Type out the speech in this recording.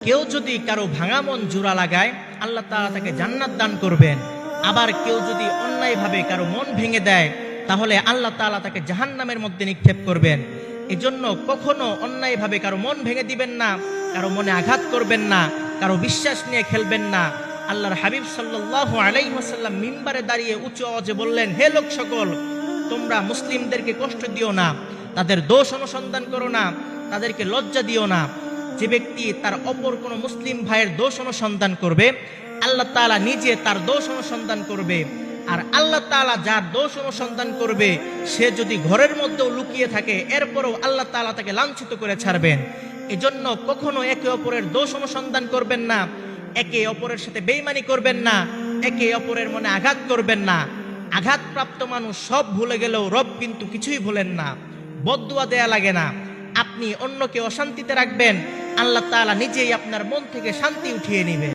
কেউ যদি কারো ভাঙা মন জোড়া লাগায় আল্লাহ তাআলা তাকে জান্নাত দান করবেন। আবার কেউ যদি অন্যায়ভাবে কারো মন ভেঙে দেয় তাহলে আল্লাহ তাআলা তাকে জাহান্নামের মধ্যে নিক্ষেপ করবেন। এজন্য কখনো অন্যায়ভাবে কারো মন ভেঙে দিবেন না, কারো মনে আঘাত করবেন না, কারো বিশ্বাস নিয়ে খেলবেন না। আল্লাহর হাবিব সাল্লাল্লাহু আলাইহি ওয়াসাল্লাম মিম্বারে দাঁড়িয়ে উঁচু আওয়াজে বললেন, হে লোক সকল, তোমরা মুসলিমদেরকে কষ্ট দিও না, তাদের দোষ অনুসন্ধান করো না, তাদেরকে লজ্জা দিও না। যে ব্যক্তি তার অপর কোনো মুসলিম ভাইয়ের দোষ অনুসন্ধান করবে আল্লাহ তাআলা নিজে তার দোষ অনুসন্ধান করবে। আর আল্লাহ তাআলা যার দোষ অনুসন্ধান করবে সে যদি ঘরের মধ্যেও লুকিয়ে থাকে এরপরও আল্লাহ তাআলা তাকে লাঞ্ছিত করে ছাড়বেন। এজন্য কখনো একে অপরের দোষ অনুসন্ধান করবেন না, একে অপরের সাথে বেঈমানি করবেন না, একে অপরের মনে আঘাত করবেন না। আঘাতপ্রাপ্ত মানুষ সব ভুলে গেলেও রব কিন্তু কিছুই ভুলেন না। বদদুয়া দেয়া লাগে না। আপনি অন্যকে অশান্তিতে রাখবেন, আল্লাহ তাআলা নিজেই আপনার মন থেকে শান্তি উঠিয়ে নেবেন।